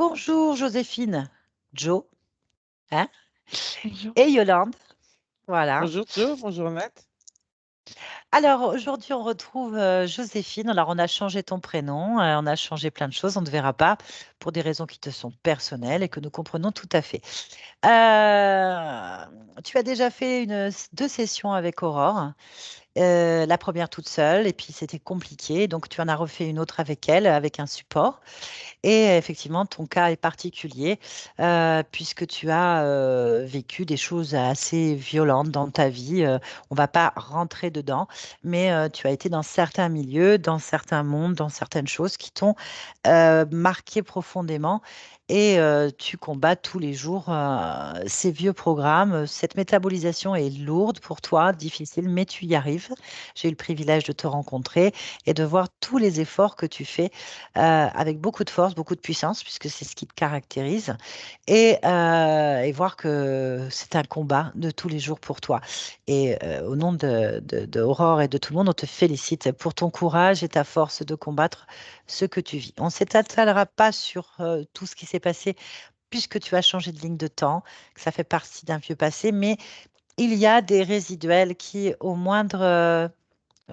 Bonjour Joséphine, Jo, hein, Bonjour. et Yolande. Voilà. Bonjour Joe, bonjour Nat. Alors aujourd'hui, on retrouve Joséphine. Alors, on a changé ton prénom, on a changé plein de choses, on ne te verra pas pour des raisons qui te sont personnelles et que nous comprenons tout à fait. Euh, Tu as déjà fait deux sessions avec Aurore. La première toute seule, et puis c'était compliqué. Donc, tu en as refait une autre avec elle, avec un support. Et effectivement, ton cas est particulier puisque tu as vécu des choses assez violentes dans ta vie. On va pas rentrer dedans, mais tu as été dans certains milieux, dans certains mondes, dans certaines choses qui t'ont marqué profondément. Et tu combats tous les jours ces vieux programmes. Cette métabolisation est lourde pour toi, difficile, mais tu y arrives. J'ai eu le privilège de te rencontrer et de voir tous les efforts que tu fais avec beaucoup de force, beaucoup de puissance, puisque c'est ce qui te caractérise, et voir que c'est un combat de tous les jours pour toi. Et au nom de Aurore et de tout le monde, on te félicite pour ton courage et ta force de combattre ce que tu vis. On ne s'étalera pas sur tout ce qui s'est passé, puisque tu as changé de ligne de temps, que ça fait partie d'un vieux passé, mais il y a des résiduels qui, au moindre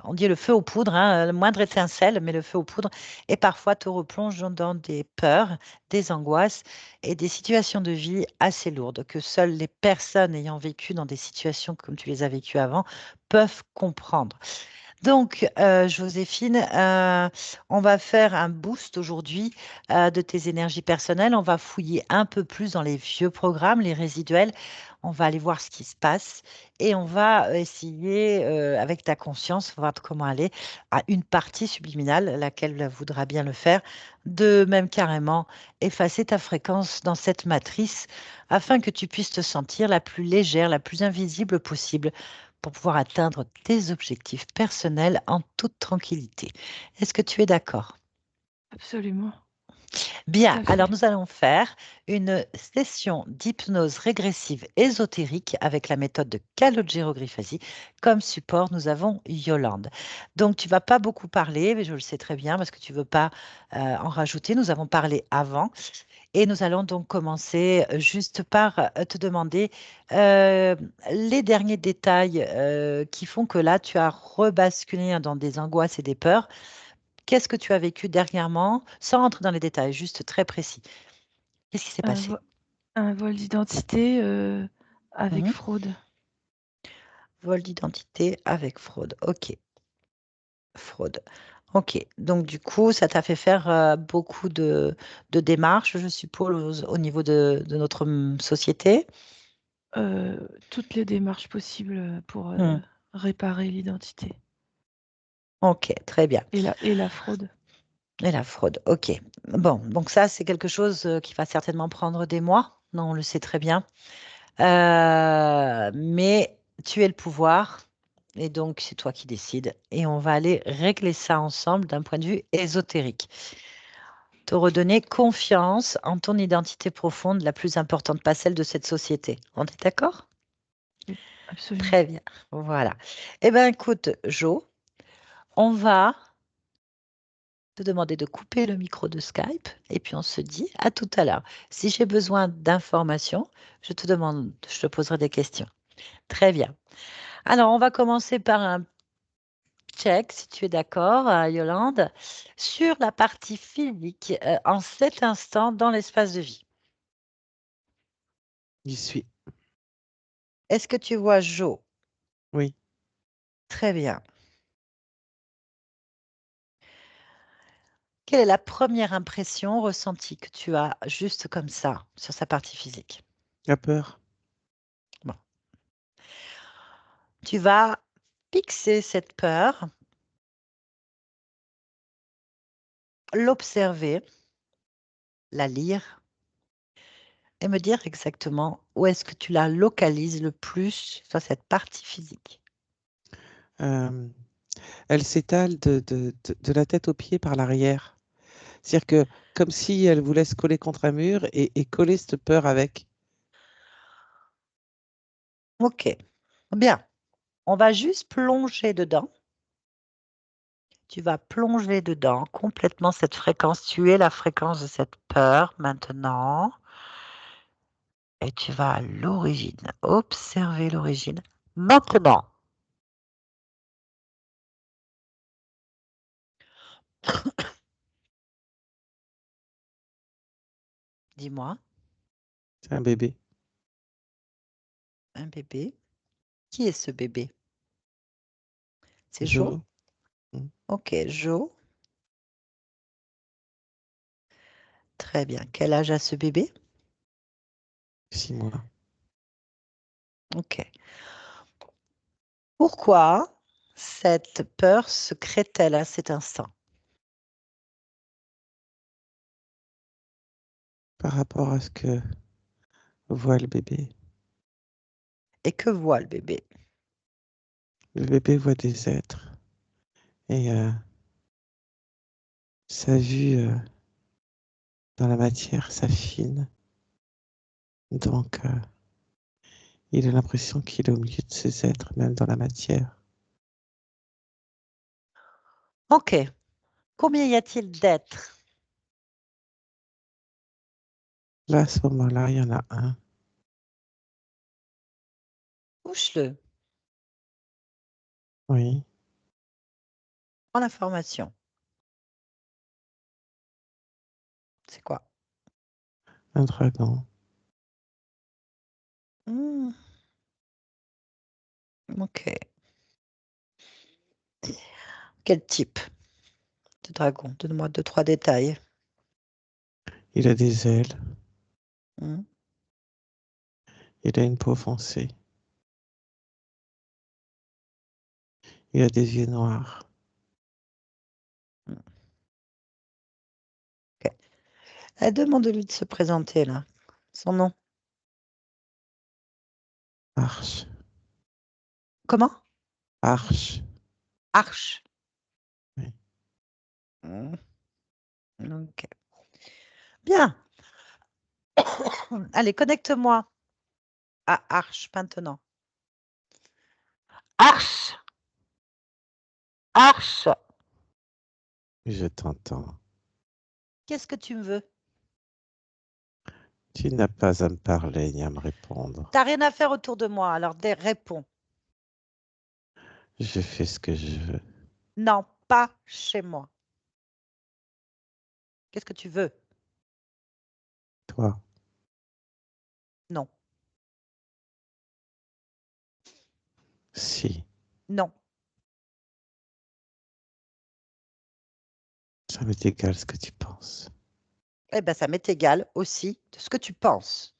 on dit le feu aux poudres, hein, le moindre étincelle, mais le feu aux poudres, et parfois te replonge dans des peurs, des angoisses et des situations de vie assez lourdes que seules les personnes ayant vécu dans des situations comme tu les as vécues avant peuvent comprendre. Donc, Joséphine, on va faire un boost aujourd'hui de tes énergies personnelles. On va fouiller un peu plus dans les vieux programmes, les résiduels. On va aller voir ce qui se passe et on va essayer, avec ta conscience, voir comment aller à une partie subliminale, laquelle voudra bien le faire, de même carrément effacer ta fréquence dans cette matrice afin que tu puisses te sentir la plus légère, la plus invisible possible pour pouvoir atteindre tes objectifs personnels en toute tranquillité. Est-ce que tu es d'accord? Absolument, tout Bien, à alors fait. nous allons faire une session d'hypnose régressive ésotérique avec la méthode de Calogero-Griffasi. Comme support, nous avons Yolande. Donc, tu vas pas beaucoup parler, mais je le sais très bien parce que tu veux pas en rajouter. Nous avons parlé avant. Et nous allons donc commencer juste par te demander euh, les derniers détails qui font que là, tu as rebasculé dans des angoisses et des peurs. Qu'est-ce que tu as vécu dernièrement, sans rentrer dans les détails, juste très précis. Qu'est-ce qui s'est Un, passé? vo- un vol d'identité avec Mhm. fraude. Vol d'identité avec fraude. OK, fraude. OK, donc du coup, ça t'a fait faire beaucoup de démarches, je suppose, au niveau de notre société. Toutes les démarches possibles pour Hmm. réparer l'identité. OK, très bien. Et la fraude. Et la fraude, ok. Bon, donc ça, c'est quelque chose qui va certainement prendre des mois. Non, on le sait très bien. Mais tu es le pouvoir et donc c'est toi qui décides. Et on va aller régler ça ensemble d'un point de vue ésotérique. Te redonner confiance en ton identité profonde, la plus importante, pas celle de cette société. On est d'accord? Oui, absolument. Très bien. Voilà. Eh bien, écoute, Jo, on va te demander de couper le micro de Skype et puis on se dit à tout à l'heure. Si j'ai besoin d'informations, je te poserai des questions. Très bien. Alors, on va commencer par un check, si tu es d'accord, Yolande, sur la partie physique en cet instant dans l'espace de vie. J'y suis. Est-ce que tu vois Jo? Oui. Très bien. Quelle est la première impression ressentie que tu as juste comme ça sur sa partie physique? La peur. Bon. Tu vas fixer cette peur, l'observer, la lire et me dire exactement où est-ce que tu la localises le plus sur cette partie physique. Euh, Elle s'étale de la tête aux pieds par l'arrière. C'est-à-dire que comme si elle voulait se coller contre un mur et coller cette peur avec. Ok, bien. On va juste plonger dedans Tu vas plonger dedans complètement cette fréquence. Tu es la fréquence de cette peur maintenant. Et tu vas à l'origine. Observer l'origine. Maintenant. Dis-moi, C'est un bébé. un bébé. Qui est ce bébé? C'est Jo? Jo. Mm. Ok, Jo. Très bien. Quel âge a ce bébé? 6 mois. Ok. Pourquoi cette peur se crée-t-elle à cet instant? Par rapport à ce que voit le bébé. Et que voit le bébé? Le bébé voit des êtres. Et sa vue dans la matière s'affine. Donc, il a l'impression qu'il est au milieu de ces êtres, même dans la matière. Ok. Combien y a-t-il d'êtres? Là, à ce moment-là, il y en a un. Touche-le. Oui, Prends l'information. C'est quoi? un dragon. Hmm, ok. Quel type de dragon? Donne-moi 2, 3 détails. Il a des ailes. Hmm, Il a une peau foncée. Il a des yeux noirs. ok. Demande-lui de se présenter là. Son nom. Arche. Comment? Arche. Arche. Oui. Hmm, ok. Bien. Allez, connecte-moi à Arche maintenant. Arche. Arche. Je t'entends. Qu'est-ce que tu veux? Tu n'as pas à me parler ni à me répondre. T'as rien à faire autour de moi, alors réponds. Je fais ce que je veux. Non, pas chez moi. Qu'est-ce que tu veux? Toi, Non, si. non. Ça m'est égal ce que tu penses. Eh bien, ça m'est égal aussi de ce que tu penses.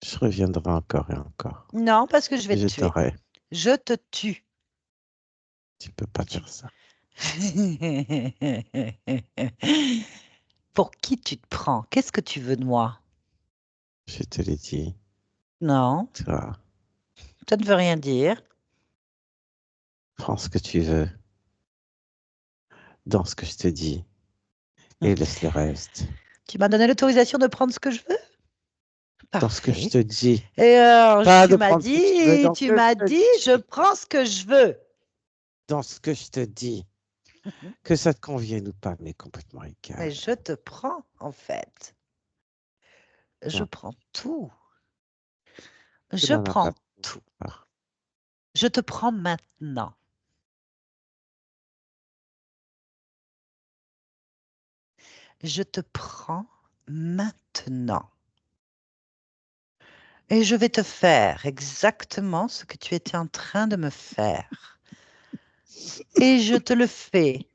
Je reviendrai encore et encore. Non, parce que je vais Et te je tuer. t'aurai. Je te tue. Tu peux pas Tu- faire ça. Pour qui tu te prends? Qu'est-ce que tu veux de moi? Je te l'ai dit. Non, Toi, ça ne veut rien dire. prends ce que tu veux dans ce que je te dis et laisse le reste. Tu m'as donné l'autorisation de prendre ce que je veux? Dans ce que je Parfait. te dis. Et Pas de prendre ce que tu veux dans ce tu que je m'as te dit, je dis. prends ce que je veux. Dans ce que je te dis. Que ça te convienne ou pas, mais complètement Mais égal. je te prends, en fait. Je Non, prends tout. tu Je n'en as pas prends de tout. pouvoir. Je te prends maintenant. Je te prends maintenant. Et je vais te faire exactement ce que tu étais en train de me faire. Et je te le fais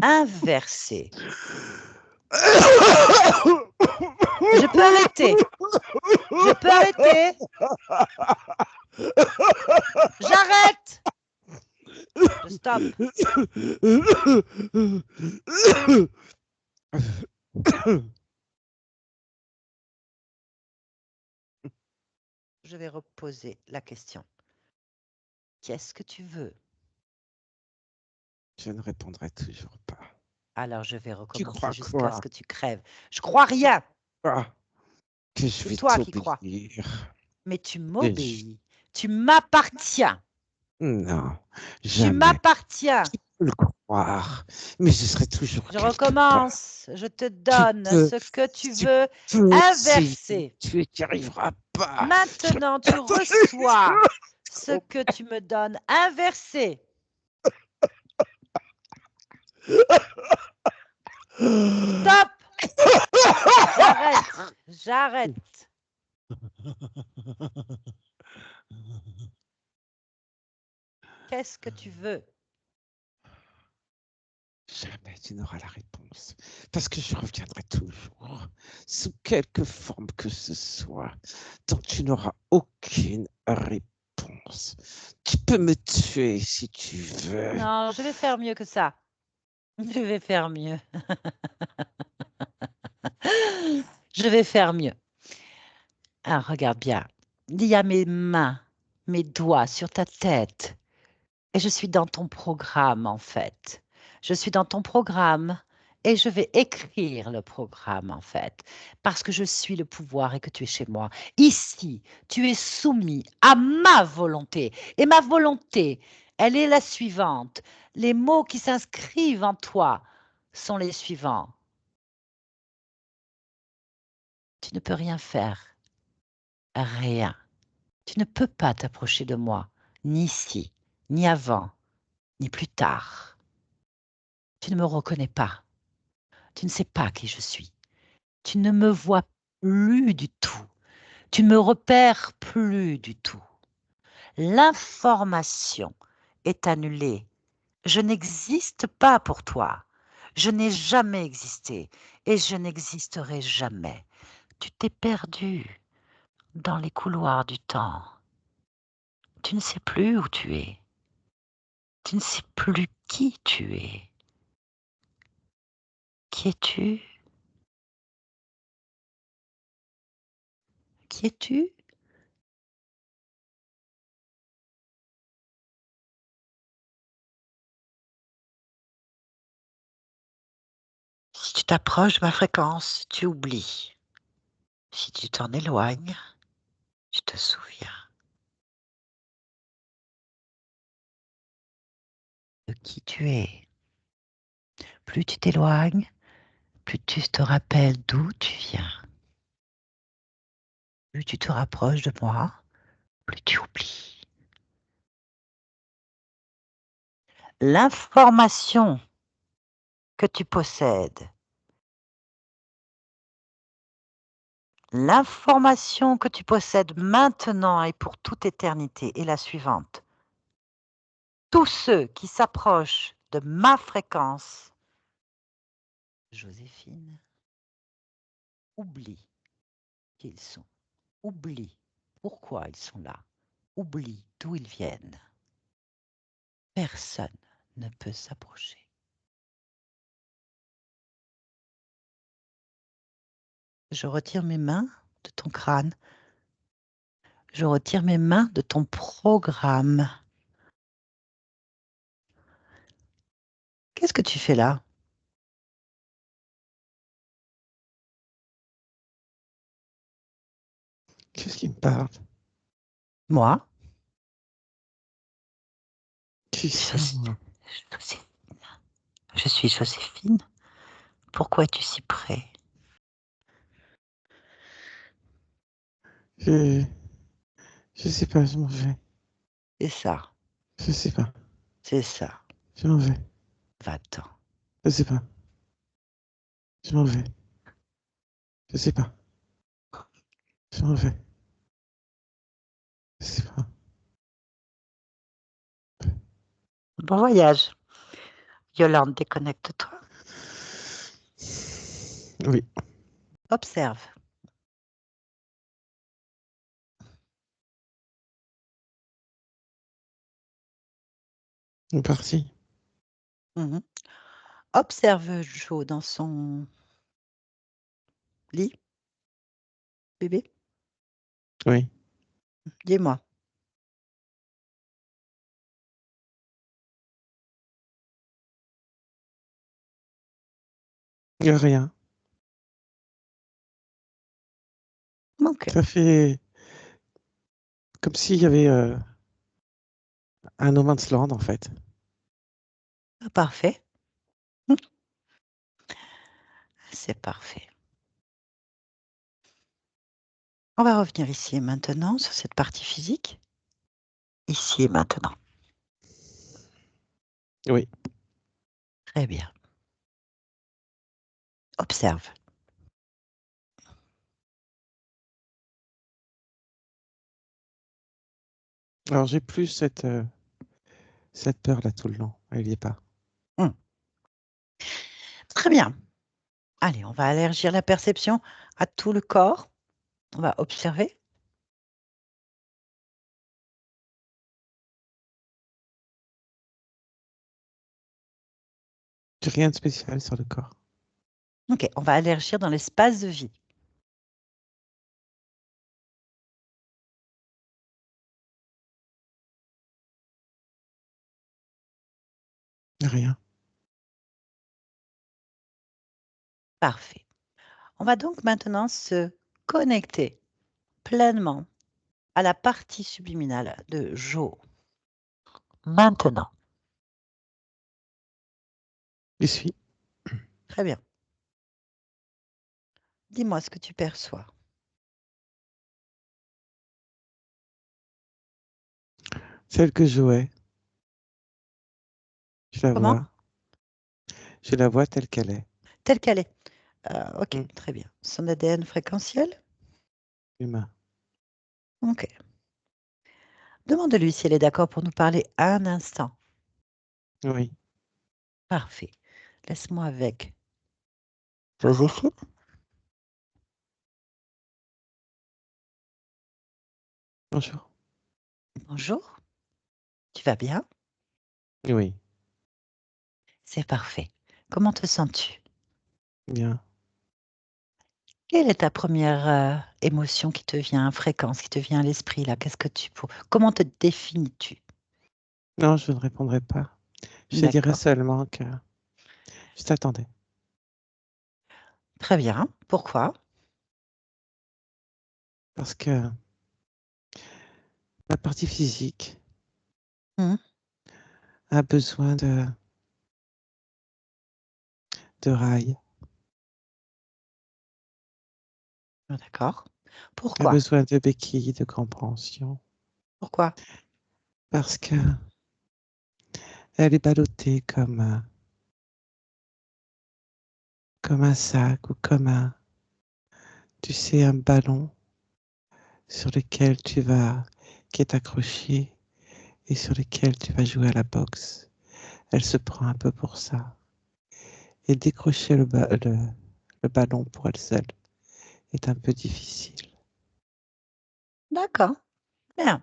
inverser. Je peux arrêter. Je peux arrêter. J'arrête. Je stoppe. Je vais reposer la question. Qu'est-ce que tu veux? Je ne répondrai toujours pas. Alors je vais Tu recommencer crois jusqu'à ce quoi? que tu crèves. Je crois rien. Quoi? Que je C'est vais toi qui crois. t'obéir. Mais tu Que je- m'obéis. Tu m'appartiens. Non, Tu jamais. m'appartiens. le croire, mais je serai toujours Je quelque part. recommence. Je te donne ce que tu Tu veux peux essayer, inverser. tu n'y arriveras pas. Maintenant, tu reçois ce que tu me donnes inversé. Stop! J'arrête. J'arrête. Qu'est-ce que tu veux? Jamais tu n'auras la réponse, parce que je reviendrai toujours, sous quelque forme que ce soit, tant que tu n'auras aucune réponse. Tu peux me tuer si tu veux. Non, je vais faire mieux que ça. Je vais faire mieux. Je vais faire mieux. Ah, regarde bien. Il y a mes mains, mes doigts sur ta tête. Et je suis dans ton programme, en fait. Je suis dans ton programme et je vais écrire le programme, en fait, parce que je suis le pouvoir et que tu es chez moi. Ici, tu es soumis à ma volonté. Et ma volonté, elle est la suivante. Les mots qui s'inscrivent en toi sont les suivants. Tu ne peux rien faire. Rien. Tu ne peux pas t'approcher de moi, ni ici, ni avant, ni plus tard. Tu ne me reconnais pas. Tu ne sais pas qui je suis. Tu ne me vois plus du tout. Tu ne me repères plus du tout. L'information est annulée. Je n'existe pas pour toi. Je n'ai jamais existé et je n'existerai jamais. Tu t'es perdu dans les couloirs du temps. Tu ne sais plus où tu es. Tu ne sais plus qui tu es. Qui es-tu? Qui es-tu? Si tu t'approches de ma fréquence, tu oublies. Si tu t'en éloignes, tu te souviens de qui tu es. Plus tu t'éloignes, plus tu te rappelles d'où tu viens. Plus tu te rapproches de moi, plus tu oublies. L'information que tu possèdes, l'information que tu possèdes maintenant et pour toute éternité est la suivante. Tous ceux qui s'approchent de ma fréquence, Joséphine, oublient qui ils sont. Oublie pourquoi ils sont là. Oublie d'où ils viennent. Personne ne peut s'approcher. Je retire mes mains de ton crâne. Je retire mes mains de ton programme. Qu'est-ce que tu fais là? Qu'est-ce qui me parle? Moi? Qui ça? Joséphine. Je suis Joséphine. Pourquoi es-tu si près? Je sais pas, je m'en vais. C'est ça. Je sais pas, C'est ça. je m'en vais. Va-t'en. Je sais pas, je m'en vais. Je sais pas, je m'en vais. Je sais pas. Bon voyage. Yolande, déconnecte-toi. Oui, Observe. on est parti. Mhm. Observe Joe dans son lit, bébé. Oui, Dis-moi. il n'y a rien. Ok. Ça fait comme s'il y avait un no man's land en fait. Parfait. C'est parfait. On va revenir ici et maintenant sur cette partie physique. Ici et maintenant. Oui. Très bien. Observe. Alors, j'ai plus cette peur-là tout le long. Elle n'y est pas. Hmm. Très bien. Allez, on va élargir la perception à tout le corps. On va observer. J'ai rien de spécial sur le corps. Ok, on va élargir dans l'espace de vie. Rien. Parfait. On va donc maintenant se connecter pleinement à la partie subliminale de Jo. Maintenant. J'y suis. Très bien. Dis-moi ce que tu perçois. Celle que je jouais, je la Comment? vois. Je la vois telle qu'elle est. Telle qu'elle est. Ok, Mm. très bien. Son ADN fréquentiel? Humain. Ok. Demande-lui si elle est d'accord pour nous parler un instant. Oui. Parfait. Laisse-moi avec Joséphine. Bonjour. Bonjour. Tu vas bien? Oui. C'est parfait. Comment te sens-tu? Bien. Quelle est ta première émotion qui te vient, fréquence, qui te vient à l'esprit là? Comment te définis-tu? Non, je ne répondrai pas. Je te dirai D'accord. seulement que je t'attendais. Très bien. Pourquoi? Parce que la partie physique Hmm, a besoin de rails, d'accord. a Pourquoi? besoin de béquilles, de compréhension. Pourquoi? Parce que elle est ballottée comme un sac ou tu sais, un ballon sur lequel qui est accroché et sur lequel tu vas jouer à la boxe. Elle se prend un peu pour ça. Et décrocher le ballon pour elle seule est un peu difficile. D'accord. Bien.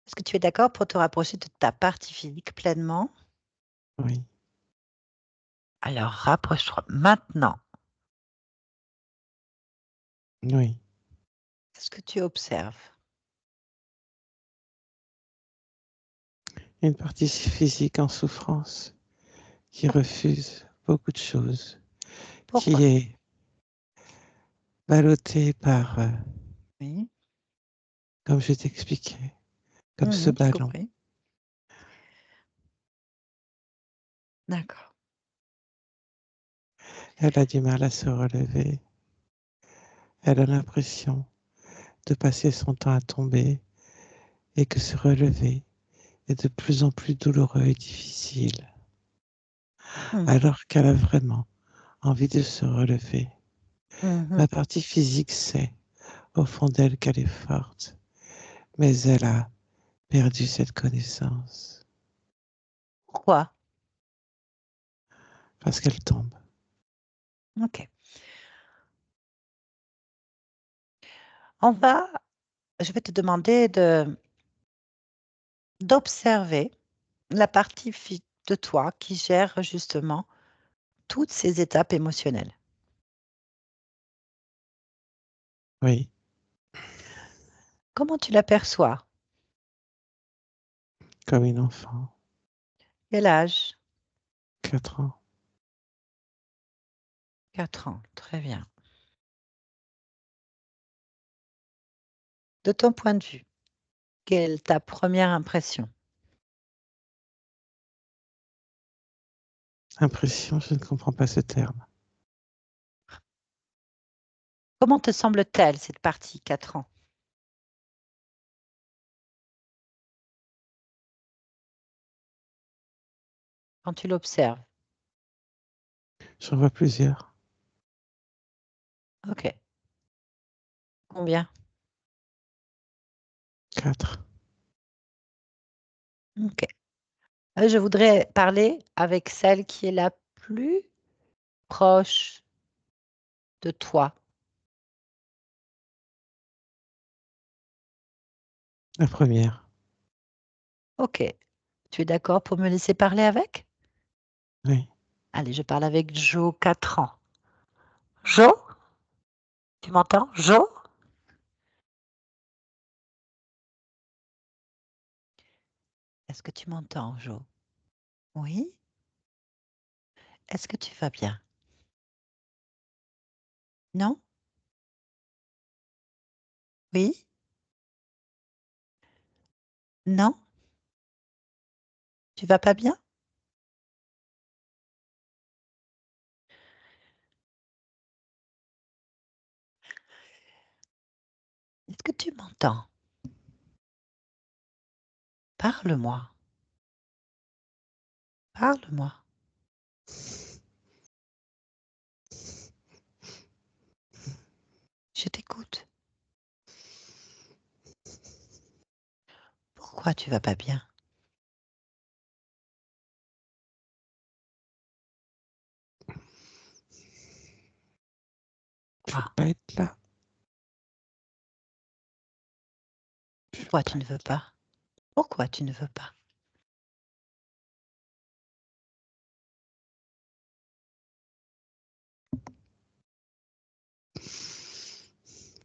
Est-ce que tu es d'accord pour te rapprocher de ta partie physique pleinement? Oui, Alors, rapproche-toi maintenant. oui. Qu'est-ce que tu observes? Une partie physique en souffrance qui refuse beaucoup de choses, qui Pourquoi? est ballottée Oui. comme je t'expliquais, comme ce J'ai ballon. compris. D'accord. Elle a du mal à se relever. Elle a l'impression de passer son temps à tomber et que se relever est de plus en plus douloureux et difficile, Hmm, alors qu'elle a vraiment envie de se relever. mhm. La partie physique sait au fond d'elle qu'elle est forte, mais elle a perdu cette connaissance Pourquoi? parce qu'elle tombe. Ok. Je vais te demander d'observer la partie de toi qui gère justement toutes ces étapes émotionnelles. Oui, Comment tu l'aperçois? comme une enfant, Quel âge? 4 ans. 4 ans. Très bien. De ton point de vue, quelle est ta première impression? Impression, je ne comprends pas ce terme. Comment te semble-t-elle cette partie 4 ans? Quand tu l'observes. J'en vois plusieurs. Ok. Combien? 4. Ok. Je voudrais parler avec celle qui est la plus proche de toi. La première. Ok. Tu es d'accord pour me laisser parler avec? Oui. Allez, je parle avec Jo, 4 ans. Jo? Tu m'entends? Jo? Est-ce que tu m'entends, Jo? Oui? Est-ce que tu vas bien? Non? Oui? Non? Tu vas pas bien? Est-ce que tu m'entends? Parle-moi. Parle-moi. Je t'écoute. Pourquoi tu vas pas bien? Je veux Quoi? pas être là. Pourquoi tu ne veux pas? Pourquoi tu ne veux pas?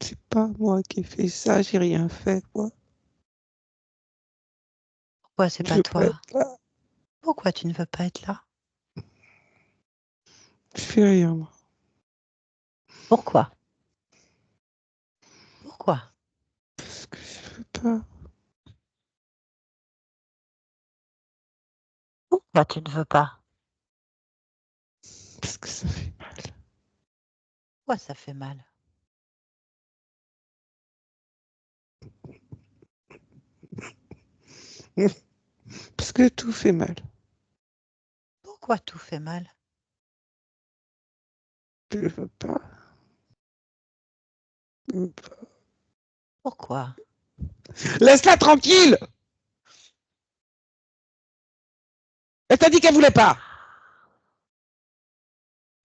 C'est pas moi qui ai fait ça, j'ai rien fait, quoi. Pourquoi c'est Je pas veux pas toi? être là. Pourquoi tu ne veux pas être là? Je fais rien, moi. Pourquoi? Pourquoi? Parce que je veux pas. Pourquoi tu ne veux pas? Parce que ça fait mal. Pourquoi ça fait mal? Parce que tout fait mal. Pourquoi tout fait mal? Je veux pas. Je veux pas. Pourquoi? Laisse-la tranquille! Elle t'a dit qu'elle voulait pas.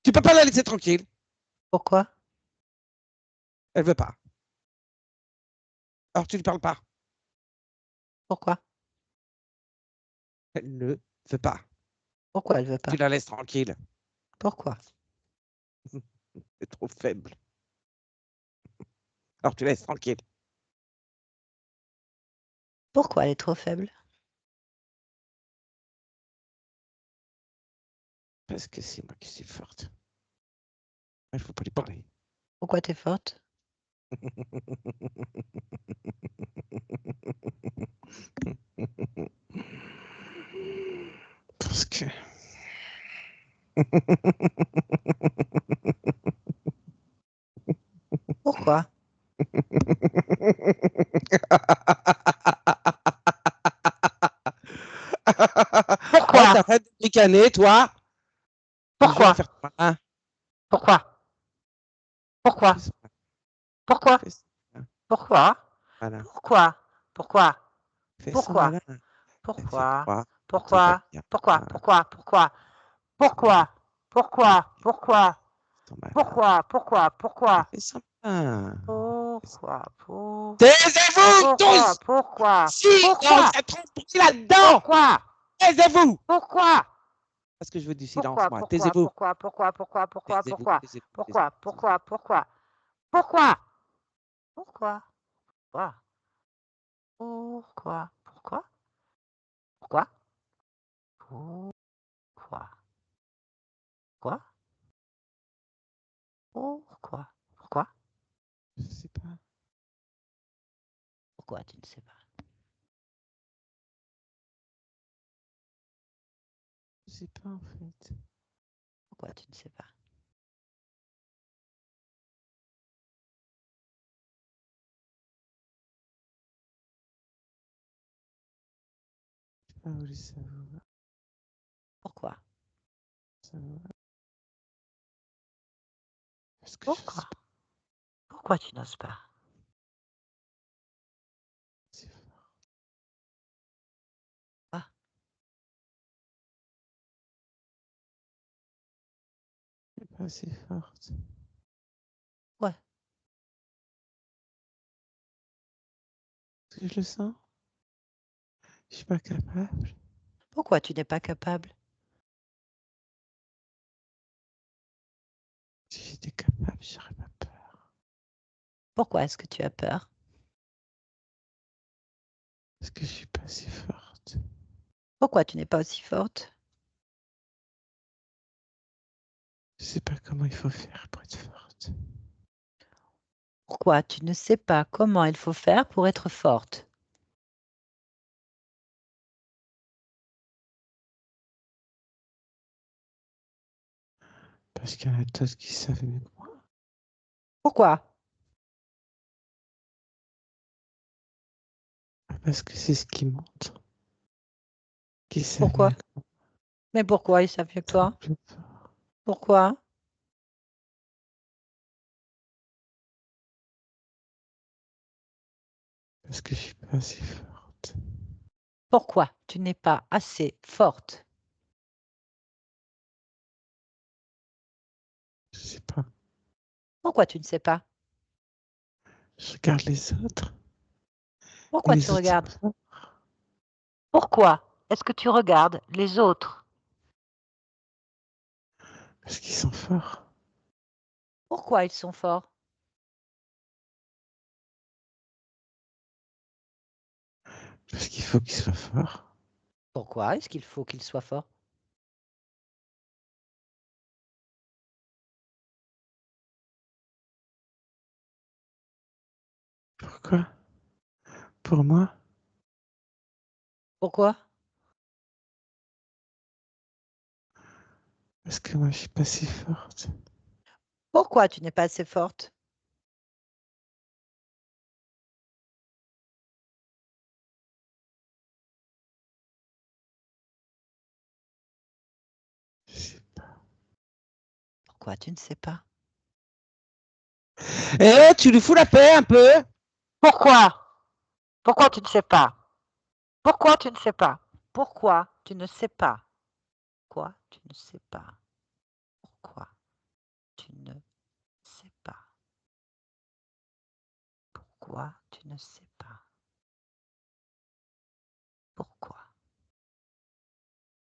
Tu peux pas la laisser tranquille. Pourquoi? Elle veut pas. Alors tu lui parles pas. Pourquoi? Elle ne veut pas. Pourquoi elle veut Tu pas? la laisses tranquille. Pourquoi? C'est trop faible. Alors tu la laisses tranquille. Pourquoi elle est trop faible? Parce que c'est moi qui suis forte. Il faut pas lui parler. Pourquoi t'es forte? Parce que. Pourquoi? Oh, Pourquoi? t'arrêtes de ricaner, toi. Du genre à Pourquoi? faire ton malin. Pourquoi? Pourquoi? Fais son Pourquoi? fais son Pourquoi? malin. Pourquoi? Pourquoi? Fais son Pourquoi? malin. Elle fait Pourquoi? croire que tout va Pourquoi? bien. Pourquoi? Pourquoi? Pourquoi? Pourquoi? Pourquoi? Pourquoi? Son malin. Pourquoi? Pourquoi? Pourquoi? Fais son malin. Pourquoi? Taisez-vous Pourquoi? tous! Pourquoi? Si on Pourquoi? s'est trompé là-dedans! Pourquoi? Taisez-vous! Pourquoi? Parce que je veux du silence, Pourquoi? moi. Pourquoi? Taisez-vous! Pourquoi? Pourquoi? Pourquoi? Pourquoi? Taisez-vous, Pourquoi? taisez-vous, taisez-vous, Pourquoi? taisez-vous. Pourquoi? Pourquoi? Pourquoi? Pourquoi? Pourquoi? Pourquoi? Pourquoi? Pourquoi? Pourquoi? Quoi? Pourquoi? Pourquoi? Je sais pas. Pourquoi tu ne sais pas? Je sais pas, en fait. Pourquoi tu ne sais pas? J'ai pas voulu savoir. Pourquoi? Savoir. Parce que je sais Pourquoi? Pourquoi tu n'oses pas? pas si fort. Ah, Je suis pas assez forte. ouais. Est-ce que je le sens? Je suis pas capable. Pourquoi tu n'es pas capable? Si j'étais capable, j'aurais pas peur. Pourquoi est-ce que tu as peur? Parce que je suis pas assez forte. Pourquoi tu n'es pas aussi forte? Je sais pas comment il faut faire pour être forte. Pourquoi tu ne sais pas comment il faut faire pour être forte? Parce qu'il y en a d'autres qui savent mieux que moi. Pourquoi? Parce que c'est ce qui montre. Qui savent mieux Pourquoi? que moi. Mais pourquoi ils savent mieux que Trop toi? plus fort. Pourquoi? Parce que je suis pas assez forte. Pourquoi tu n'es pas assez forte? Je sais pas. Pourquoi tu ne sais pas? Je regarde les autres. Et Pourquoi tu les autres regardes? sont forts. Pourquoi est-ce que tu regardes les autres? Parce qu'ils sont forts. Pourquoi ils sont forts? Parce qu'il faut qu'ils soient forts. Pourquoi est-ce qu'il faut qu'ils soient forts? Pourquoi? Pour moi? Pourquoi? Parce que moi, je suis pas si forte. Pourquoi tu n'es pas assez forte? Je sais pas. Pourquoi tu ne sais pas? Eh, tu lui fous la paix un peu? Pourquoi? Pourquoi tu ne sais pas? Pourquoi tu ne sais pas? Pourquoi tu ne sais pas? Pourquoi tu ne sais pas? Pourquoi tu ne sais pas? Pourquoi tu ne sais pas? Pourquoi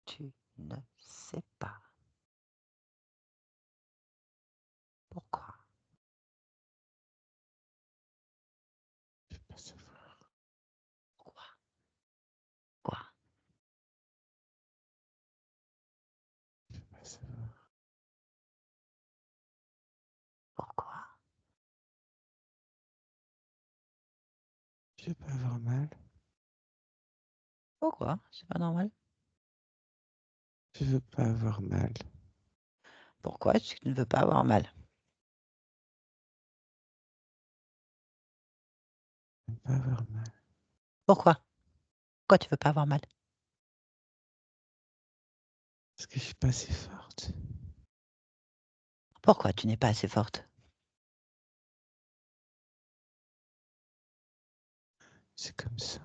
tu ne sais pas? Pourquoi? Je vais pas savoir. Pourquoi? Quoi? Je vais pas savoir. Pourquoi? Je vais pas avoir mal. Pourquoi? C'est pas normal. Je veux pas avoir mal. Pourquoi est-ce que tu ne veux pas avoir mal? Je veux pas avoir mal. Pourquoi? Pourquoi tu veux pas avoir mal? Parce que je suis pas assez forte. Pourquoi tu n'es pas assez forte? C'est comme ça.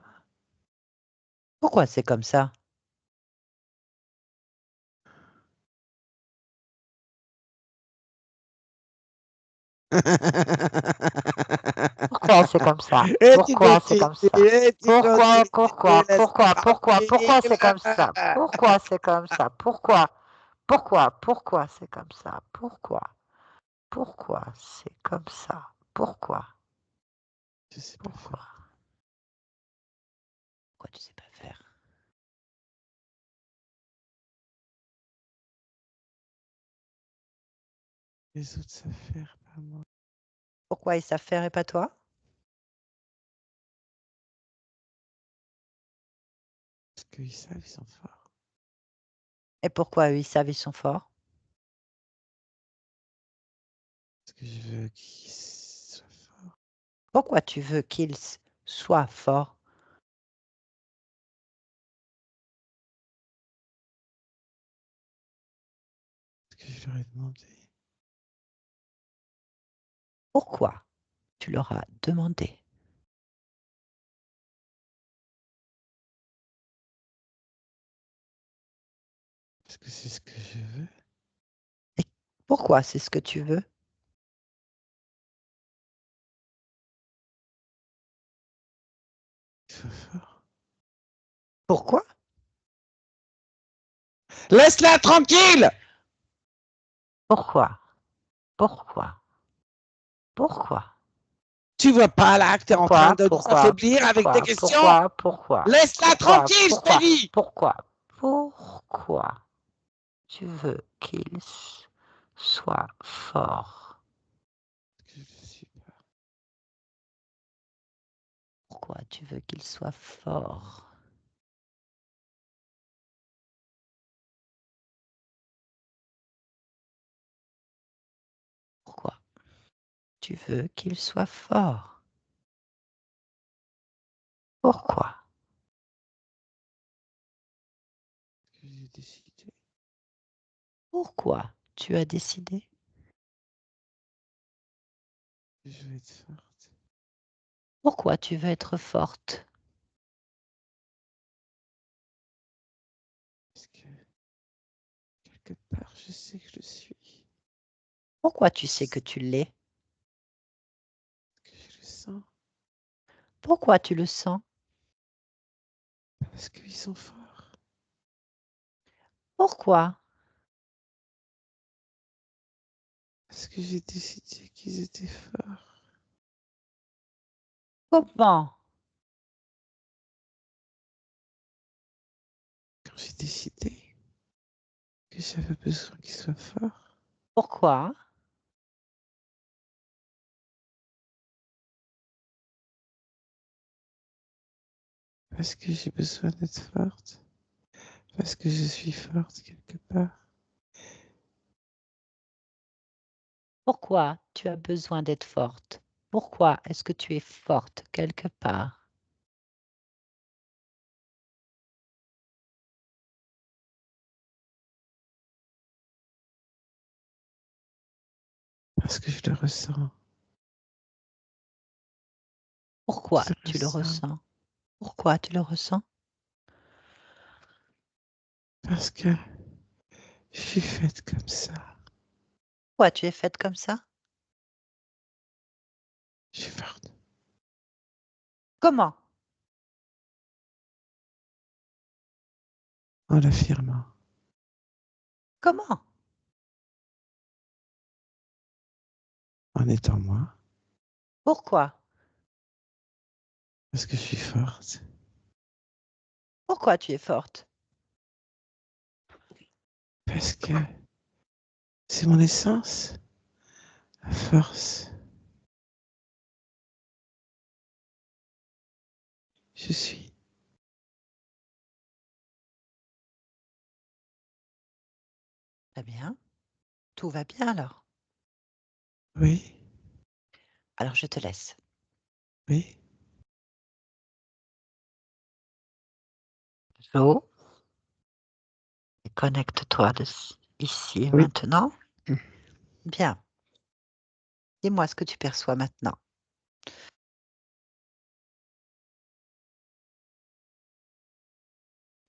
Pourquoi c'est comme ça? Pourquoi c'est comme ça? Et tu Pourquoi c'est continues, comme ça? et tu Pourquoi, continues, pourquoi, laisse-moi pourquoi, pourquoi, pourquoi c'est comme ça? tranquille. Pourquoi c'est comme ça? Pourquoi? Pourquoi c'est comme ça? Pourquoi c'est comme ça? Pourquoi? Je sais pas Pourquoi? faire. Pourquoi tu sais pas faire? Les autres savent faire, pas moi. Pourquoi ils savent faire et pas toi? Parce qu'ils savent, ils sont forts. Et pourquoi eux ils savent ils sont forts? que je veux qu'il soit fort. Pourquoi tu veux qu'il soit fort? Parce que je leur ai demandé. Pourquoi tu leur as demandé? Parce que c'est ce que je veux. Et pourquoi c'est ce que tu veux? Qu'il soit fort. Pourquoi? Laisse-la tranquille! Pourquoi? Pourquoi? Pourquoi? Tu vois pas là que t'es en train de nous affaiblir avec tes questions? Pourquoi? Laisse-la tranquille, je t'ai dit! Pourquoi tu veux qu'il soit fort? Parce que je suis pas. Pourquoi tu veux qu'il soit fort? Pourquoi tu veux qu'il soit fort? Pourquoi? Parce que j'ai décidé. Pourquoi tu as décidé? Que je vais être forte. Pourquoi tu veux être forte? Parce que quelque part, je sais que je le suis. Pourquoi tu sais que tu l'es? Que je le sens. Pourquoi tu le sens? Parce qu'ils sont forts. Pourquoi? Parce que j'ai décidé qu'ils étaient forts. Comment? Quand j'ai décidé que j'avais besoin qu'ils soient forts. Pourquoi? Parce que j'ai besoin d'être forte. Parce que je suis forte quelque part. Pourquoi tu as besoin d'être forte? Pourquoi est-ce que tu es forte quelque part? Parce que je le ressens. Pourquoi Je le tu le ressens. ressens? Pourquoi tu le ressens? Parce que je suis faite comme ça. Pourquoi tu es faite comme ça? Je suis forte. Comment? En l'affirmant. Comment? En étant moi. Pourquoi? Parce que je suis forte. Pourquoi tu es forte? Parce que c'est mon essence. La force. Je suis. Très bien. Tout va bien alors. Oui. Alors je te laisse. Oui. Jo, connecte-toi ici Oui. maintenant. Bien. Dis-moi ce que tu perçois maintenant.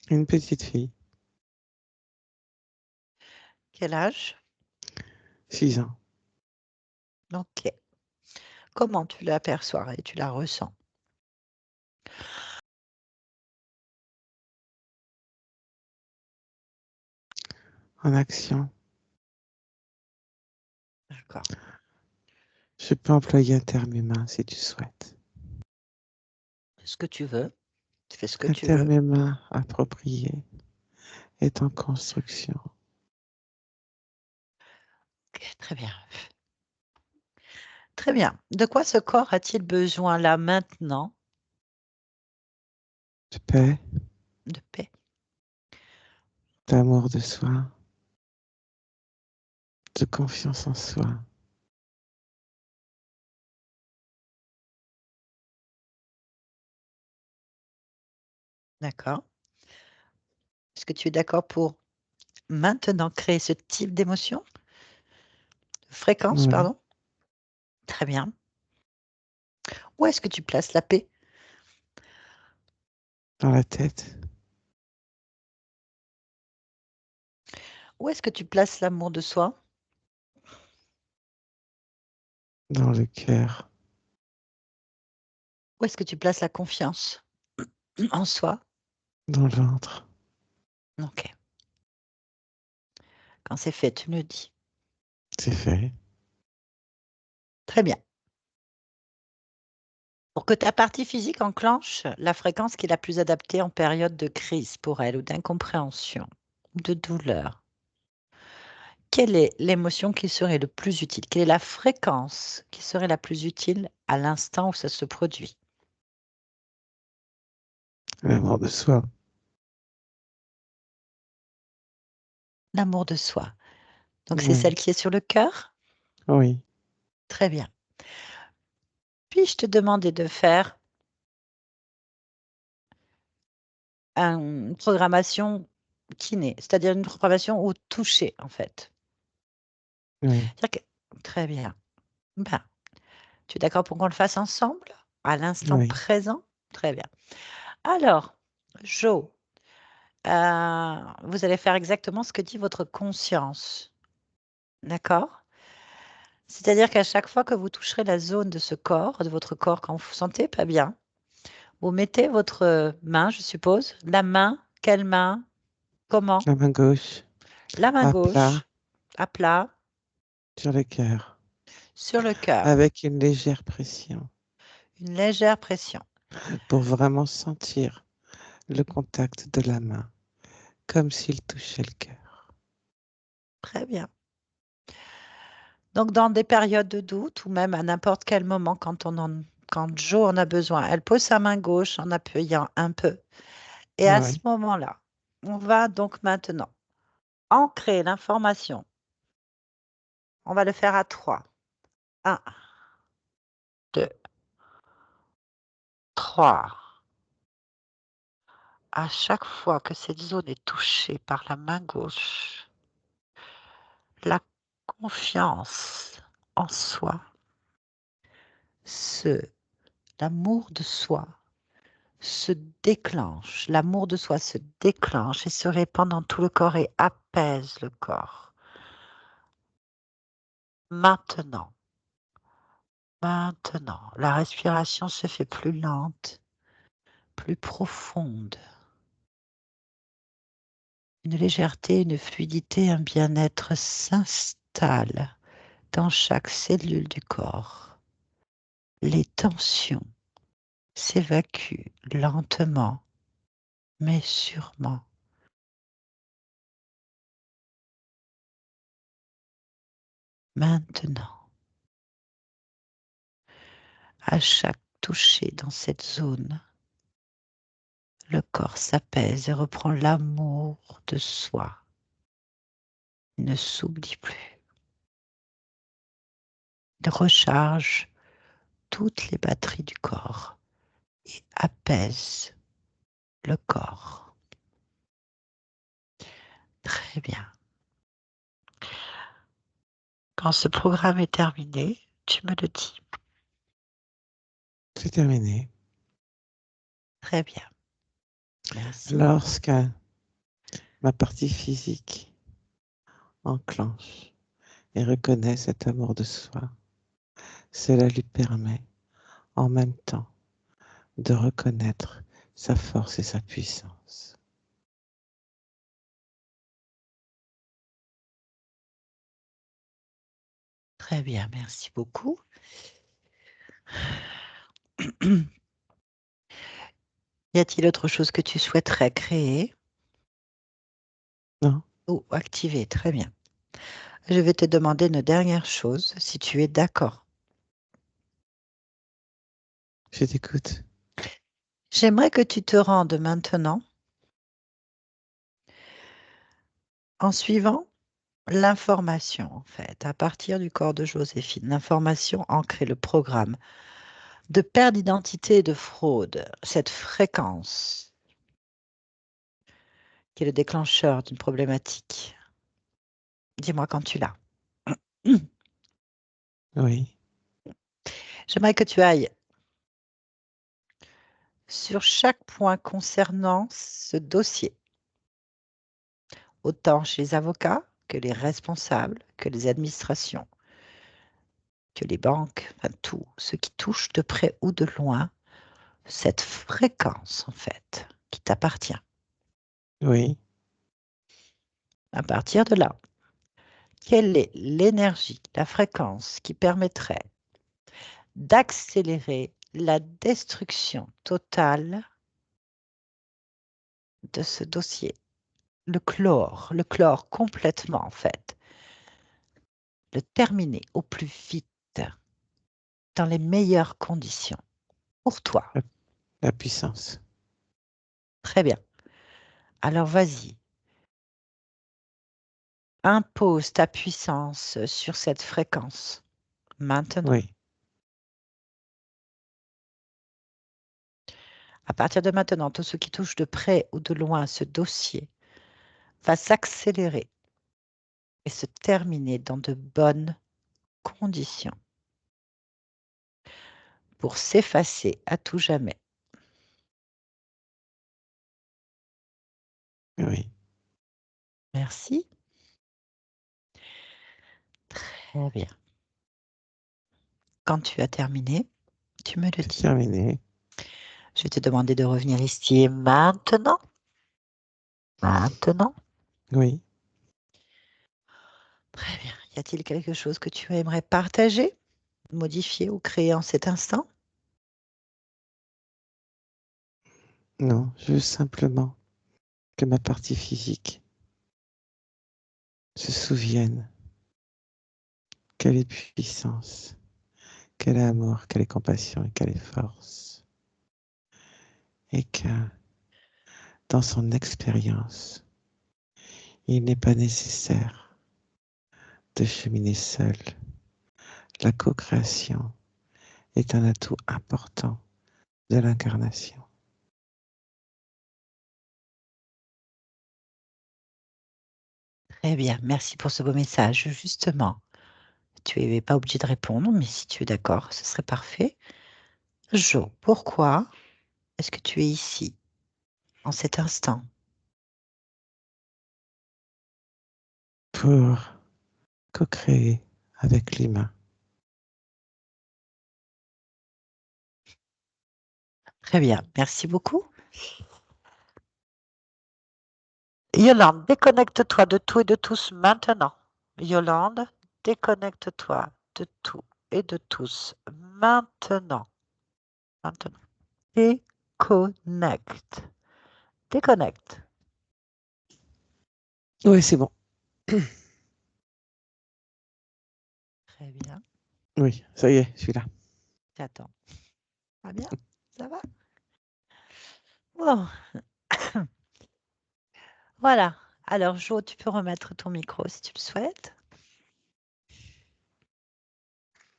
Une petite fille. Quel âge? 6 ans. Ok. Comment tu l'aperçois et tu la ressens? En action. D'accord. Je peux employer un terme humain si tu souhaites. Ce que tu veux. Tu fais ce que Un tu veux. terme humain approprié est en construction. Ok, très bien. Très bien. De quoi ce corps a-t-il besoin là maintenant? De paix, De paix. d'amour de soi, de confiance en soi. D'accord. Est-ce que tu es d'accord pour maintenant créer ce type d'émotion? Fréquence, Oui, pardon. Très bien. Où est-ce que tu places la paix? dans la tête, Où est-ce que tu places l'amour de soi? dans le cœur, Où est-ce que tu places la confiance en soi? dans le ventre. Ok. Quand c'est fait, tu me le dis. C'est fait. Très bien. Pour que ta partie physique enclenche la fréquence qui est la plus adaptée en période de crise pour elle ou d'incompréhension ou de douleur, quelle est l'émotion qui serait le plus utile? Quelle est la fréquence qui serait la plus utile à l'instant où ça se produit? L'amour de soi. L'amour de soi. Donc c'est celle Oui, qui est sur le cœur? oui, Très bien. Puis-je te demander de faire une programmation kiné, c'est-à-dire une programmation au toucher, en fait. oui, C'est-à-dire très bien. Ben, tu es d'accord pour qu'on le fasse ensemble, à l'instant oui. présent? Très bien. Alors, Jo, vous allez faire exactement ce que dit votre conscience. D'accord? C'est-à-dire qu'à chaque fois que vous toucherez la zone de ce corps, de votre corps, quand vous vous sentez pas bien, vous mettez votre main, je suppose. La main, quelle main? Comment? La main gauche, La main à plat, gauche, à plat, sur le cœur, sur le cœur. avec une légère pression, Une légère pression. pour vraiment sentir le contact de la main, comme s'il touchait le cœur. Très bien. Donc, dans des périodes de doute ou même à n'importe quel moment, quand Jo en a besoin, elle pose sa main gauche en appuyant un peu. Et à ce Oui, moment-là, on va donc maintenant ancrer l'information. On va le faire à 3. 1, 2, 3. À chaque fois que cette zone est touchée par la main gauche, la confiance en soi, ce, l'amour de soi se déclenche, l'amour de soi se déclenche et se répand dans tout le corps et apaise le corps. Maintenant, maintenant, la respiration se fait plus lente, plus profonde. Une légèreté, une fluidité, un bien-être s'installe dans chaque cellule du corps. Les tensions s'évacuent lentement, mais sûrement. Maintenant, à chaque toucher dans cette zone, le corps s'apaise et reprend l'amour de soi. Il ne s'oublie plus. Il recharge toutes les batteries du corps et apaise le corps. Très bien. Quand ce programme est terminé, tu me le dis. c'est terminé. Très bien. Merci. Lorsque ma partie physique enclenche et reconnaît cet amour de soi, cela lui permet en même temps de reconnaître sa force et sa puissance. Très bien, merci beaucoup. Y a-t-il autre chose que tu souhaiterais créer Non, ou activer? Très bien. Je vais te demander une dernière chose, si tu es d'accord. je t'écoute. J'aimerais que tu te rendes maintenant en suivant l'information, en fait, à partir du corps de Joséphine. L'information ancrée, le programme de perte d'identité et de fraude, cette fréquence. qui est le déclencheur d'une problématique. Dis-moi quand tu l'as. Oui, J'aimerais que tu ailles sur chaque point concernant ce dossier, autant chez les avocats que les responsables, que les administrations, que les banques, enfin tout ce qui touche de près ou de loin cette fréquence, en fait, qui t'appartient. oui, À partir de là, quelle est l'énergie, la fréquence qui permettrait d'accélérer la destruction totale de ce dossier? Le chlore complètement, en fait. Le terminer au plus vite, dans les meilleures conditions pour toi. la, la puissance. Très bien. Alors vas-y, impose ta puissance sur cette fréquence maintenant. Oui, À partir de maintenant, tout ce qui touche de près ou de loin ce dossier va s'accélérer et se terminer dans de bonnes conditions pour s'effacer à tout jamais. oui, Merci. Très bien. Quand tu as terminé, tu me le c'est dis. terminé. Je vais te demander de revenir ici maintenant. Maintenant. Oui, Très bien. Y a-t-il quelque chose que tu aimerais partager, modifier ou créer en cet instant? non, je veux simplement que ma partie physique se souvienne quelle est puissance, quel est amour, quelle est compassion et quelle est force. Et que dans son expérience, il n'est pas nécessaire de cheminer seul. La co-création est un atout important de l'incarnation. Très bien. Merci pour ce beau message. Justement, tu n'es pas obligé de répondre, mais si tu es d'accord, ce serait parfait. Jo, pourquoi est-ce que tu es ici, en cet instant? Pour co-créer avec l'humain. Très bien. Merci beaucoup. Yolande, déconnecte-toi de tout et de tous maintenant. Yolande, déconnecte-toi de tout et de tous maintenant. Maintenant. Déconnecte. Déconnecte. Oui, c'est bon. Très bien. Oui, ça y est, je suis là. J'attends. Va bien? Ça va? Bon. Voilà. Alors, Jo, tu peux remettre ton micro si tu le souhaites.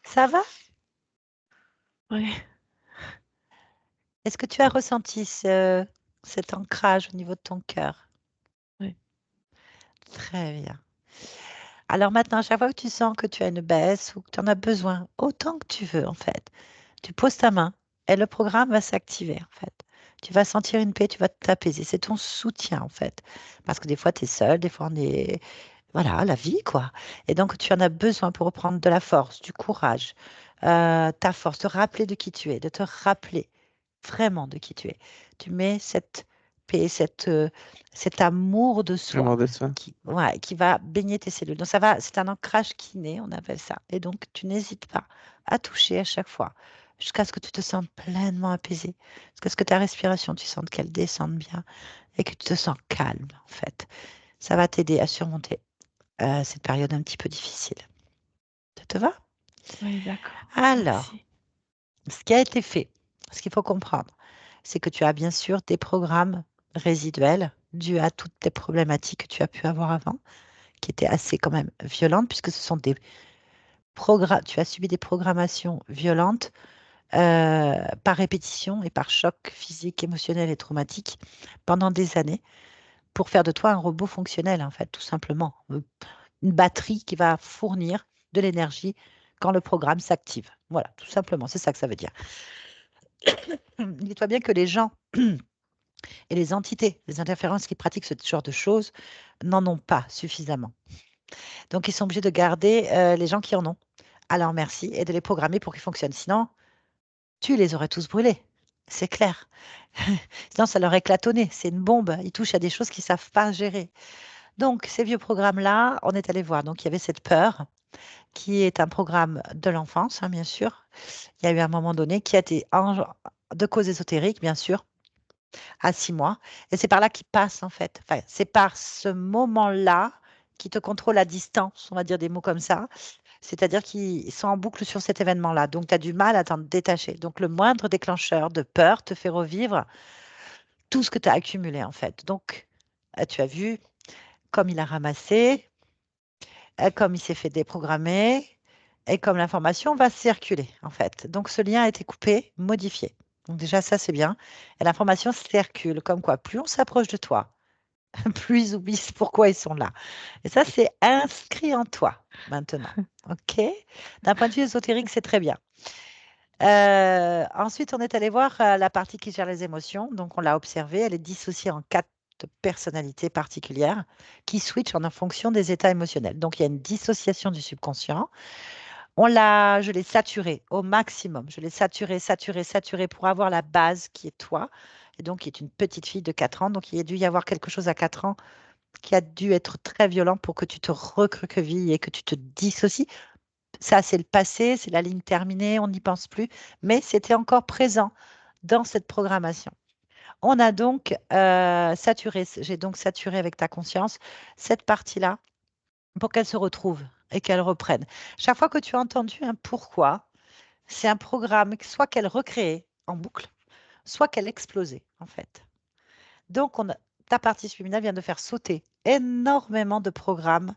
Ça va? Oui. Est-ce que tu as ressenti cet ancrage au niveau de ton cœur? Oui. Très bien. Alors maintenant, à chaque fois que tu sens que tu as une baisse ou que tu en as besoin, autant que tu veux en fait, tu poses ta main et le programme va s'activer en fait. Tu vas sentir une paix, tu vas t'apaiser. C'est ton soutien en fait. Parce que des fois, tu es seul, des fois, on est... Voilà, la vie quoi. Et donc, tu en as besoin pour reprendre de la force, du courage, ta force, te rappeler de qui tu es, de te rappeler vraiment de qui tu es. Tu mets cette paix, cet amour de soi Amour de soi. ouais, qui va baigner tes cellules. Donc ça va, c'est un ancrage kiné, on appelle ça. Et donc tu n'hésites pas à toucher à chaque fois jusqu'à ce que tu te sentes pleinement apaisé, jusqu'à ce que ta respiration, tu sentes qu'elle descende bien et que tu te sens calme en fait. Ça va t'aider à surmonter cette période un petit peu difficile. Ça te va? Oui, d'accord. Alors, Merci. ce qui a été fait, ce qu'il faut comprendre, c'est que tu as bien sûr des programmes résiduels dus à toutes les problématiques que tu as pu avoir avant, qui étaient assez quand même violentes, puisque ce sont des programmes, tu as subi des programmations violentes par répétition et par choc physique, émotionnel et traumatique pendant des années pour faire de toi un robot fonctionnel, en fait, tout simplement. Une batterie qui va fournir de l'énergie quand le programme s'active. Voilà, tout simplement, c'est ça que ça veut dire. Dis-toi bien que les gens et les entités, les interférences qui pratiquent ce genre de choses n'en ont pas suffisamment. Donc, ils sont obligés de garder les gens qui en ont à leur merci et de les programmer pour qu'ils fonctionnent. Sinon, tu les aurais tous brûlés. C'est clair. Sinon, ça leur éclate au nez. C'est une bombe. Ils touchent à des choses qu'ils ne savent pas gérer. Donc, ces vieux programmes-là, on est allé voir. Donc, il y avait cette peur, qui est un programme de l'enfance, hein, bien sûr. Il y a eu un moment donné qui a été de cause ésotérique, bien sûr, à 6 mois. Et c'est par là qu'il passe, en fait. Enfin, c'est par ce moment-là qui te contrôle à distance, on va dire des mots comme ça. C'est-à-dire qu'ils sont en boucle sur cet événement-là. Donc, tu as du mal à t'en détacher. Donc, le moindre déclencheur de peur te fait revivre tout ce que tu as accumulé, en fait. Donc, tu as vu comme il a ramassé, comme il s'est fait déprogrammer et comme l'information va circuler, en fait. Donc, ce lien a été coupé, modifié. Donc, déjà, ça, c'est bien. Et l'information circule, comme quoi, plus on s'approche de toi, plus ils oublient pourquoi ils sont là. Et ça, c'est inscrit en toi maintenant. OK? D'un point de vue ésotérique, c'est très bien. Ensuite, on est allé voir la partie qui gère les émotions. Donc, on l'a observée. Elle est dissociée en 4 personnalités particulières qui switchent en fonction des états émotionnels. Donc, il y a une dissociation du subconscient. Je l'ai saturé au maximum. Je l'ai saturé, saturé, saturé pour avoir la base qui est toi. Et donc, qui est une petite fille de 4 ans. Donc, il y a dû y avoir quelque chose à 4 ans qui a dû être très violent pour que tu te recroquevilles et que tu te dissocies. Ça, c'est le passé, c'est la ligne terminée, on n'y pense plus, mais c'était encore présent dans cette programmation. On a donc saturé, j'ai donc saturé avec ta conscience cette partie-là pour qu'elle se retrouve et qu'elle reprenne. Chaque fois que tu as entendu un pourquoi, c'est un programme, soit qu'elle recréait en boucle, soit qu'elle explosait, en fait. Donc, ta partie subliminale vient de faire sauter énormément de programmes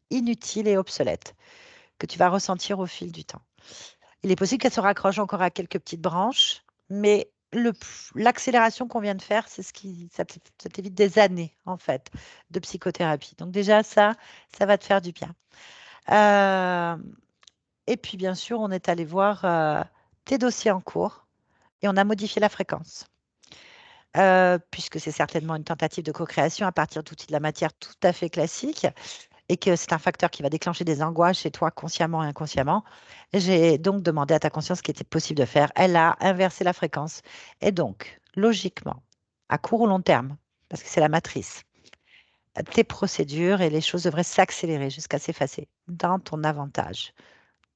inutiles et obsolètes que tu vas ressentir au fil du temps. Il est possible qu'elle se raccroche encore à quelques petites branches, mais l'accélération qu'on vient de faire, c'est ça t'évite des années, en fait, de psychothérapie. Donc déjà, ça va te faire du bien. Euh, et puis, bien sûr, on est allé voir tes dossiers en cours et on a modifié la fréquence. Puisque c'est certainement une tentative de co-création à partir d'outils de la matière tout à fait classiques et que c'est un facteur qui va déclencher des angoisses chez toi consciemment et inconsciemment. J'ai donc demandé à ta conscience ce qui était possible de faire. Elle a inversé la fréquence. Et donc, logiquement, à court ou long terme, parce que c'est la matrice, tes procédures et les choses devraient s'accélérer jusqu'à s'effacer dans ton avantage.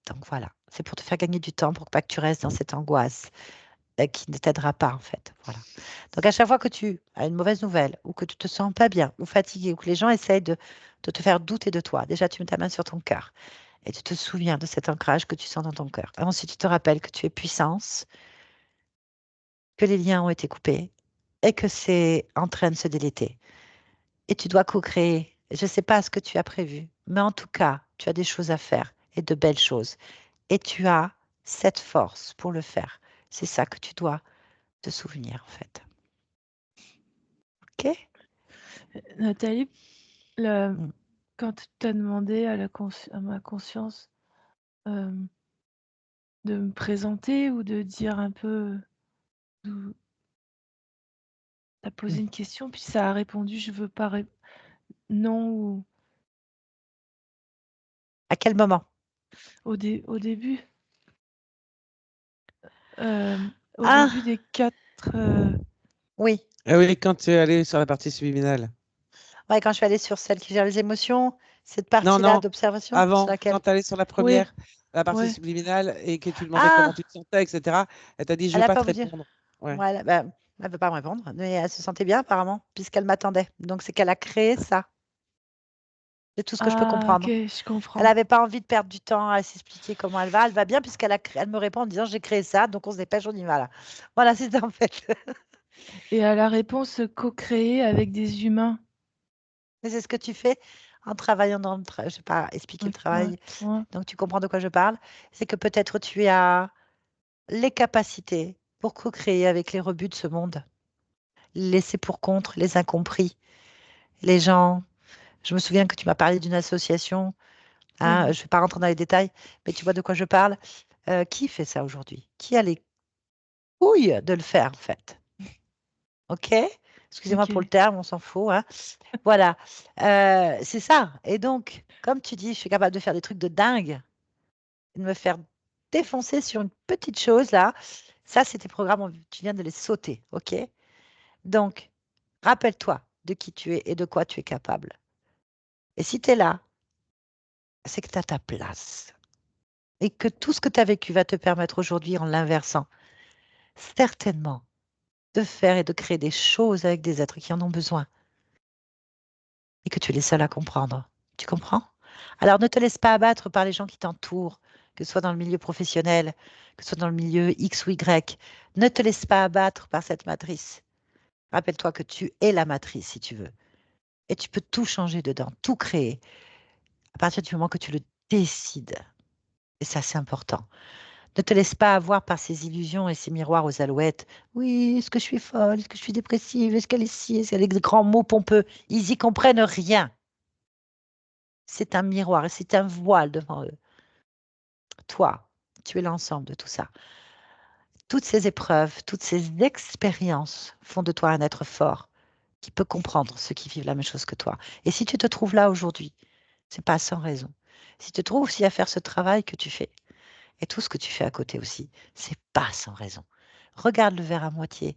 Donc voilà, c'est pour te faire gagner du temps, pour pas que tu restes dans cette angoisse qui ne t'aidera pas en fait. Voilà. Donc à chaque fois que tu as une mauvaise nouvelle ou que tu te sens pas bien ou fatigué ou que les gens essayent de te faire douter de toi, déjà tu mets ta main sur ton cœur et tu te souviens de cet ancrage que tu sens dans ton cœur. Et ensuite tu te rappelles que tu es puissance, que les liens ont été coupés et que c'est en train de se déléter. Et tu dois co-créer. Je ne sais pas ce que tu as prévu, mais en tout cas, tu as des choses à faire et de belles choses. Et tu as cette force pour le faire. C'est ça que tu dois te souvenir en fait. OK? Nathalie, le- Mm. quand tu as demandé à ma conscience euh, de me présenter ou de dire un peu, tu as posé une question, puis ça a répondu, je veux pas, non, ou À quel moment? au début, euh, au début Ah, des 4, oui. Ah oui, quand tu es allé sur la partie subliminale. Ouais, quand je suis allée sur celle qui gère les émotions, cette Non, partie-là non, d'observation, c'est avant, laquelle? quand tu allais sur la oui, première, la partie ouais, subliminale, et que tu demandais comment Ah, tu te sentais, etc., elle t'a dit, je elle veux n'a pas pas te voulu dire. répondre. Ouais. Ouais, elle ne veut pas me répondre, mais elle se sentait bien apparemment, puisqu'elle m'attendait. Donc c'est qu'elle a créé ça. C'est tout ce que je peux ah, ok, comprendre. je Elle comprends. n'avait pas envie de perdre du temps à s'expliquer comment elle va. Elle va bien elle me répond en disant j'ai créé ça, donc on se dépêche, on y va là. Voilà, c'est ça en fait. Et à la réponse co-créée avec des humains. Mais c'est ce que tu fais en travaillant dans le travail. Je ne vais pas expliquer le Ok, ouais, travail, ouais. donc tu comprends de quoi je parle. C'est que peut-être tu as les capacités pour co-créer avec les rebuts de ce monde, les laissés pour contre, les incompris. Les gens, je me souviens que tu m'as parlé d'une association, hein, je ne vais pas rentrer dans les détails, mais tu vois de quoi je parle. Qui fait ça aujourd'hui? Qui a les couilles de le faire, en fait? OK? Excusez-moi pour le Ok. terme, on s'en fout, hein. Voilà, c'est ça. Et donc, comme tu dis, je suis capable de faire des trucs de dingue, de me faire défoncer sur une petite chose là. Ça, c'est tes programmes, tu viens de les sauter, OK? Donc, rappelle-toi de qui tu es et de quoi tu es capable. Et si tu es là, c'est que tu as ta place. Et que tout ce que tu as vécu va te permettre aujourd'hui, en l'inversant, certainement, de faire et de créer des choses avec des êtres qui en ont besoin. Et que tu es les seuls à comprendre. Tu comprends? Alors ne te laisse pas abattre par les gens qui t'entourent, que ce soit dans le milieu professionnel, que ce soit dans le milieu X ou Y. Ne te laisse pas abattre par cette matrice. Rappelle-toi que tu es la matrice, si tu veux. Et tu peux tout changer dedans, tout créer, à partir du moment que tu le décides. Et ça, c'est important. Ne te laisse pas avoir par ces illusions et ces miroirs aux alouettes. Oui, est-ce que je suis folle? Est-ce que je suis dépressive? Est-ce qu'elle est ci? Est-ce qu'elle a des grands mots pompeux? Ils y comprennent rien. C'est un miroir et c'est un voile devant eux. Toi, tu es l'ensemble de tout ça. Toutes ces épreuves, toutes ces expériences font de toi un être fort qui peut comprendre ceux qui vivent la même chose que toi. Et si tu te trouves là aujourd'hui, c'est pas sans raison. Si tu te trouves aussi à faire ce travail que tu fais et tout ce que tu fais à côté aussi, c'est pas sans raison. Regarde le verre à moitié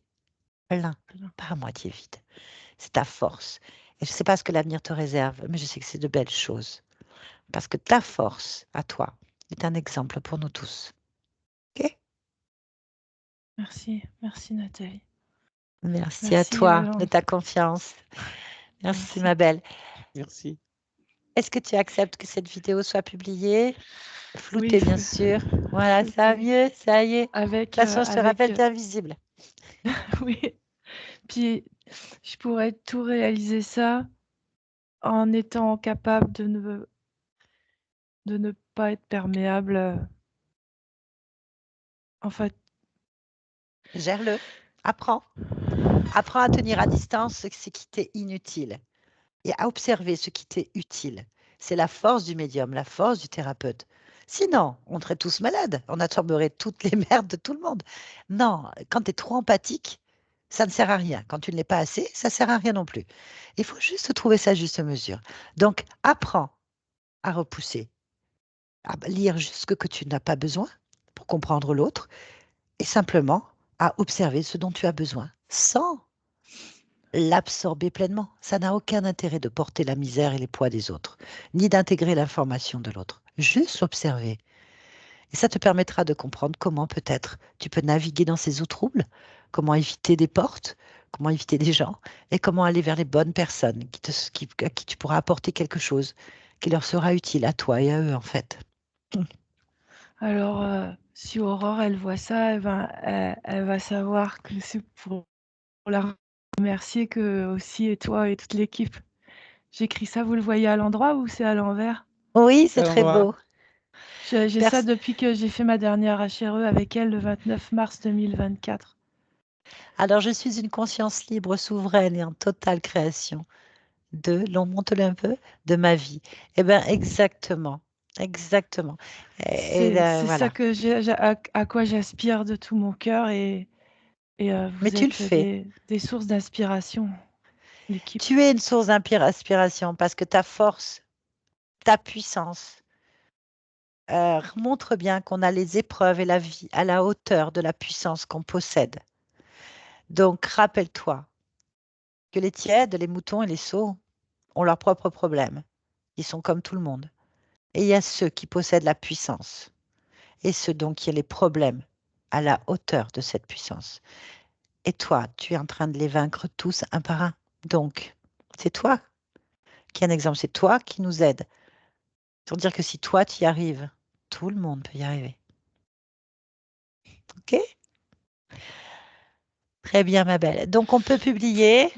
plein, pas à moitié vide. C'est ta force. Et je ne sais pas ce que l'avenir te réserve, mais je sais que c'est de belles choses. Parce que ta force, à toi, est un exemple pour nous tous. OK? Merci, merci Nathalie. Merci à Merci toi de Yolande. ta confiance. Merci, Merci. ma belle. Merci. Est-ce que tu acceptes que cette vidéo soit publiée? Oui, Floutée, bien sûr. Voilà, ça va floutée. mieux, ça y est. De toute Avec, façon, je te rappelle, tu es invisible. oui. Puis je pourrais tout réaliser ça en étant capable de ne pas être perméable. En fait, Gère-le. Apprends. Apprends à tenir à distance ce qui t'est inutile et à observer ce qui t'est utile. C'est la force du médium, la force du thérapeute. Sinon, on serait tous malades, on absorberait toutes les merdes de tout le monde. Non, quand tu es trop empathique, ça ne sert à rien. Quand tu ne l'es pas assez, ça ne sert à rien non plus. Il faut juste trouver sa juste mesure. Donc, apprends à repousser, à lire juste ce que tu n'as pas besoin pour comprendre l'autre et simplement à observer ce dont tu as besoin sans l'absorber pleinement. Ça n'a aucun intérêt de porter la misère et les poids des autres, ni d'intégrer l'information de l'autre. Juste observer. Et ça te permettra de comprendre comment peut-être tu peux naviguer dans ces eaux troubles, comment éviter des portes, comment éviter des gens, et comment aller vers les bonnes personnes à qui tu pourras apporter quelque chose qui leur sera utile à toi et à eux, en fait. alors, si Aurore, elle voit ça, elle va savoir que c'est pour la remercier que aussi et toi et toute l'équipe. J'écris ça, vous le voyez à l'endroit ou c'est à l'envers? Oui, c'est À très l'endroit. beau. J'ai ça depuis que j'ai fait ma dernière HRE avec elle le 29 mars 2024. Alors, je suis une conscience libre, souveraine et en totale création monte-le un peu, de ma vie. Eh bien, exactement, exactement. Et là, C'est ça voilà. que à quoi j'aspire de tout mon cœur et Mais vous tu le êtes fais. des sources d'inspiration, l'équipe. Tu es une source d'inspiration parce que ta force, ta puissance montre bien qu'on a les épreuves et la vie à la hauteur de la puissance qu'on possède. Donc, rappelle-toi que les tièdes, les moutons et les sots ont leurs propres problèmes. Ils sont comme tout le monde. Et il y a ceux qui possèdent la puissance et ceux donc qui ont les problèmes à la hauteur de cette puissance. Et toi, tu es en train de les vaincre tous un par un. Donc, c'est toi qui es un exemple, c'est toi qui nous aide. Pour dire que si toi, tu y arrives, tout le monde peut y arriver. OK? Très bien, ma belle. Donc, on peut publier.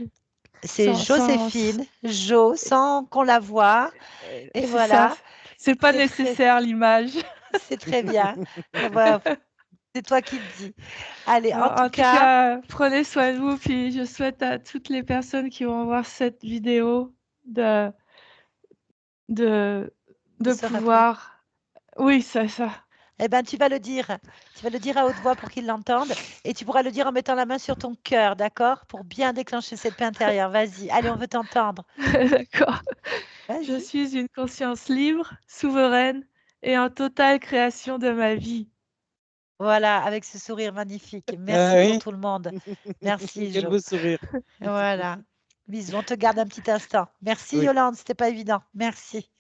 C'est Sans Joséphine, Jo, sans qu'on la voie. Et c'est ça, voilà, c'est pas très, nécessaire l'image. c'est très bien. Voilà, c'est toi qui le dis. Allez, en tout En tout cas, cas, prenez soin de vous, puis je souhaite à toutes les personnes qui vont voir cette vidéo de de De se rappeler. pouvoir oui, c'est ça. Eh ben, tu vas le dire à haute voix pour qu'ils l'entendent et tu pourras le dire en mettant la main sur ton cœur, d'accord? Pour bien déclencher cette paix intérieure. Vas-y, allez, on veut t'entendre. D'accord. Je Vas-y. suis une conscience libre, souveraine et en totale création de ma vie. Voilà, avec ce sourire magnifique. Ah Merci pour oui. tout le monde. Merci, Quel Jo. beau sourire. Voilà. Bisous, on te garde un petit instant. Merci, Oui. Yolande, c'était pas évident. Merci.